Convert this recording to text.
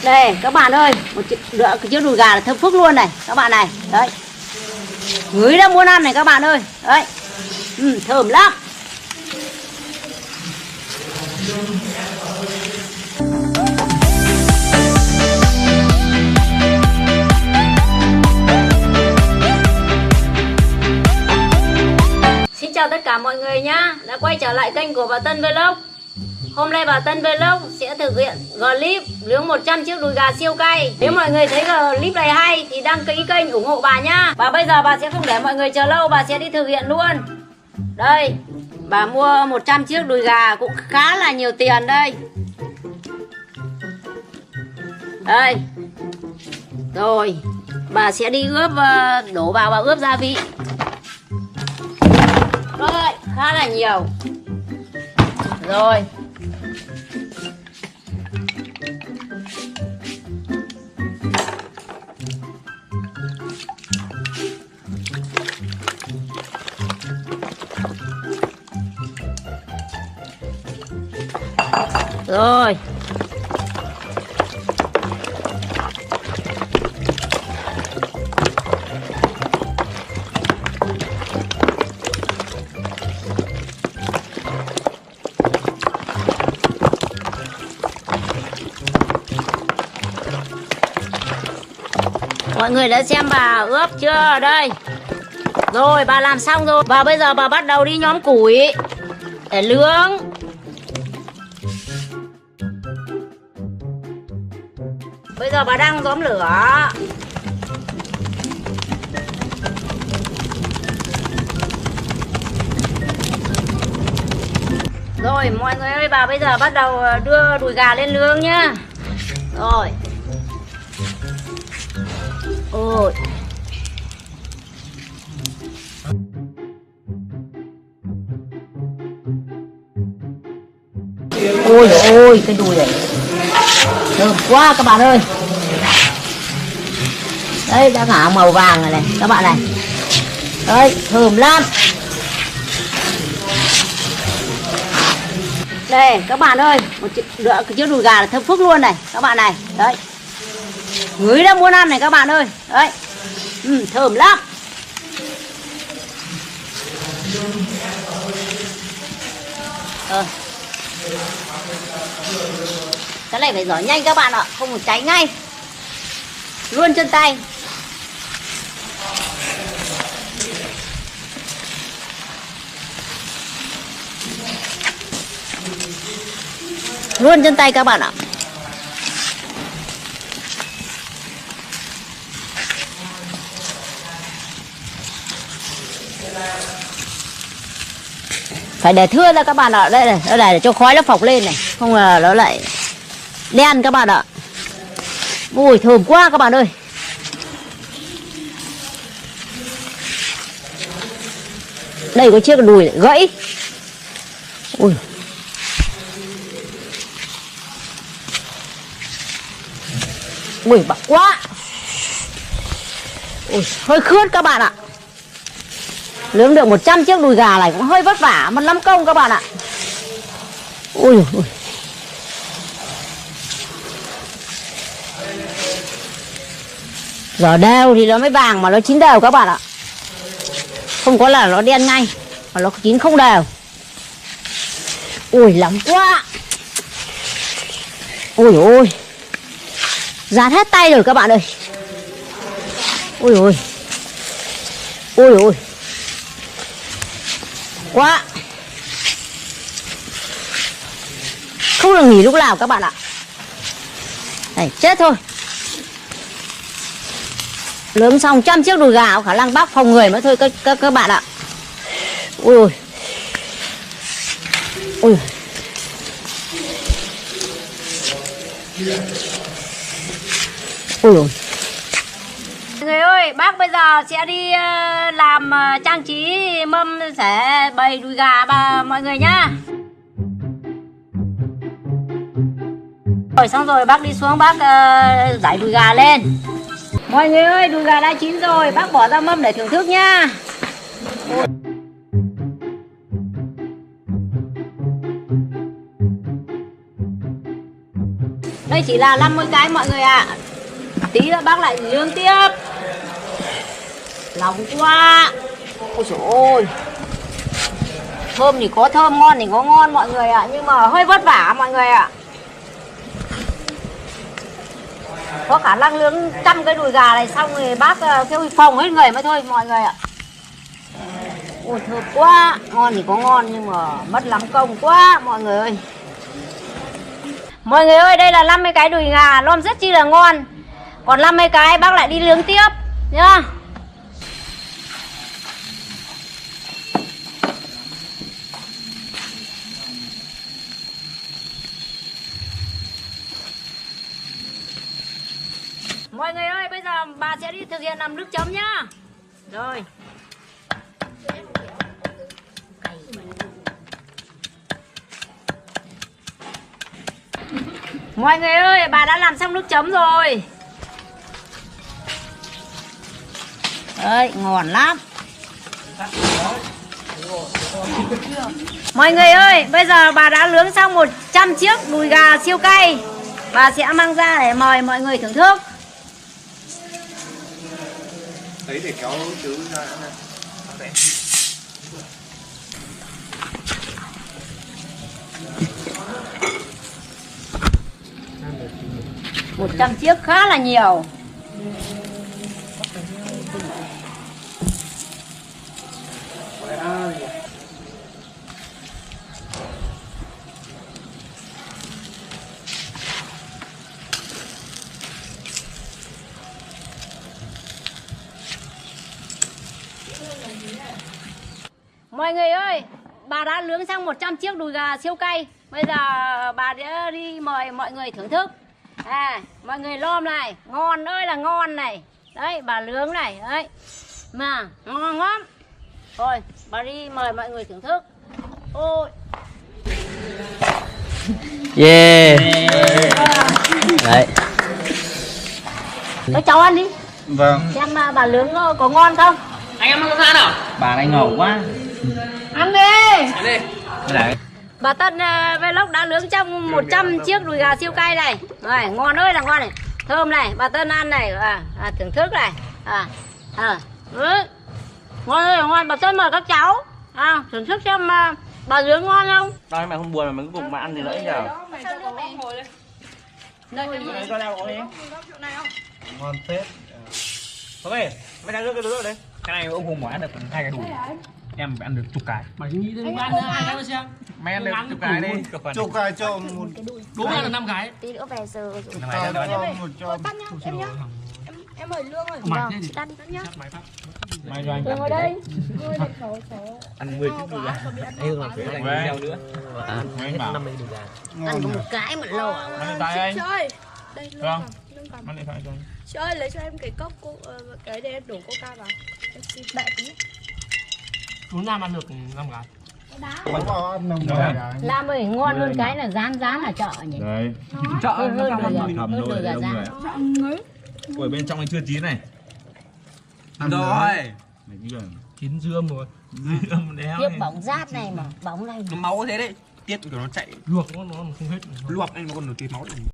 Đây các bạn ơi, một chiếc đùi gà là thơm phức luôn này các bạn này. Đấy, ngửi đã muốn ăn này các bạn ơi. Đấy, thơm lắm. Xin chào tất cả mọi người nhá, đã quay trở lại kênh của bà Tân Vlog. Hôm nay bà Tân Vlog sẽ thực hiện clip nướng 100 chiếc đùi gà siêu cay. Nếu mọi người thấy clip này hay thì đăng ký kênh ủng hộ bà nhá. Và bây giờ bà sẽ không để mọi người chờ lâu, bà sẽ đi thực hiện luôn. Đây, bà mua 100 chiếc đùi gà cũng khá là nhiều tiền đây. Đây. Rồi, bà sẽ đi ướp, đổ vào và ướp gia vị. Rồi, khá là nhiều. Rồi. Rồi. Mọi người đã xem bà ướp chưa? Đây. Rồi bà làm xong rồi. Và bây giờ bà bắt đầu đi nhóm củi để nướng. Bây giờ bà đang nhóm lửa. Rồi mọi người ơi, bà bây giờ bắt đầu đưa đùi gà lên nướng nhá. Rồi. Ôi. Ôi ôi, cái đùi này thơm quá các bạn ơi. Đấy, đã ngả màu vàng rồi này các bạn này. Đấy, thơm lắm. Đây các bạn ơi, một chiếc đùi gà là thơm phức luôn này các bạn này. Đấy, ngửi đã muốn ăn này các bạn ơi. Đấy, thơm lắm. Cái này phải giỏi nhanh các bạn ạ, không phải cháy ngay luôn chân tay. Luôn chân tay các bạn ạ. Phải để thưa ra các bạn ạ. Đây này, đây này để cho khói nó phọc lên này, không là nó lại đen các bạn ạ. Ui thơm quá các bạn ơi. Đây có chiếc đùi lại gãy. Ui. Ui bạc quá. Ui, hơi khướt các bạn ạ. Nướng được 100 chiếc đùi gà này cũng hơi vất vả, mất lắm công các bạn ạ. Ui ui. Giờ đều thì nó mới vàng mà nó chín đều các bạn ạ. Không có là nó đen ngay, mà nó chín không đều. Ui nóng quá. Ui ôi. Rát hết tay rồi các bạn ơi. Ui ôi. Ui ôi. Quá. Không được nghỉ lúc nào các bạn ạ. Này chết thôi. Nướng xong 100 chiếc đùi gà có khả năng bác phòng người nữa thôi các bạn ạ. Ui ôi. Ui. Ui ôi. Mọi người ơi, bác bây giờ sẽ đi làm trang trí mâm sẽ bày đùi gà mọi người nhá. Rồi xong rồi bác đi xuống bác giải đùi gà lên. Mọi người ơi, đùi gà đã chín rồi, bác bỏ ra mâm để thưởng thức nhá. Đây chỉ là 50 cái mọi người ạ. Tí nữa bác lại nướng tiếp. Nóng quá. Ôi dồi ôi. Thơm thì có thơm, ngon thì có ngon mọi người ạ. Nhưng mà hơi vất vả mọi người ạ. Có khả năng nướng 100 cái đùi gà này xong rồi bác kêu phòng hết người mới thôi mọi người ạ. Ôi thơm quá. Ngon thì có ngon nhưng mà mất lắm công quá mọi người ơi. Mọi người ơi, đây là 50 cái đùi gà lom rất chi là ngon. Còn 50 cái bác lại đi nướng tiếp nhá. Mọi người ơi, bây giờ bà sẽ đi thực hiện làm nước chấm nhá. Rồi. Mọi người ơi, bà đã làm xong nước chấm rồi. Đấy, ngon lắm. Mọi người ơi, bây giờ bà đã nướng xong 100 chiếc đùi gà siêu cay. Bà sẽ mang ra để mời mọi người thưởng thức. Đấy để kéo chứ ra này. 100 chiếc khá là nhiều. Mọi người ơi, bà đã nướng xong 100 chiếc đùi gà siêu cay. Bây giờ bà đã đi mời mọi người thưởng thức. Mọi người lom này, ngon ơi là ngon này. Đấy, bà nướng này, đấy. Mà ngon lắm. Thôi, bà đi mời mọi người thưởng thức. Ôi. Yeah. Đấy. Các cháu ăn đi. Vâng. Xem bà nướng có ngon không? Anh em ăn sao nào? Bà này ngầu quá. Ăn đi. Ăn đi. Đấy. Bà Tân Vlog đã nướng trong 100 chiếc đùi gà siêu cay này. Rồi, ngon ơi là ngon này. Thơm này, bà Tân ăn này, thưởng thức này. Ngon ơi là ngon, bà Tân mời các cháu. Thưởng thức xem bà nướng ngon không? Tao mày không buồn mà mày cứ cùng mà ăn thì nữa nhở. Cho nào đi. Ngon phết. Thôi mày đang rước cái đứa ở đây. Cái này ông Hùng mới ăn được 2 cái đùi. Em phải ăn được chục cái. Mày nghĩ đến ăn 2 cái xem. Mày ăn được chục cái đi. Chục cái cho một Đúng là 5 cái. Tí nữa về giờ rồi. Em mời lương rồi. Mày thế Chị ăn nhá. Mày cho anh Lương ở đây. Ăn 10 chiếc đùi gà. Đây là phải dành theo nữa. Hết 50 đùi gà. Ăn có một cái một lò. Mày tại anh. Chị ơi. Đây lương Vâng. cầm. Lương cầm. Mang điện thoại cho anh. Chị ơi lấy cho em cái cốc cái để em đổ coca vào. Em xin đợi tí. 4 năm ăn được 5 cái. Lam ơi, ngon hơn cái là rán ở chợ nhỉ? Đấy, Chợ Hơn nó đùi gà, thầm hơn thôi đùi gà ông rán. này. Ôi bên trong anh chưa chín này. rồi. Này cái gì? Chín dương rồi. Dương đéo. Tiếp bóng rát này mà, bóng này. Nó máu thế đấy. Tiết của nó chạy luộc nó không hết. Luộc anh nó còn nổi tí máu.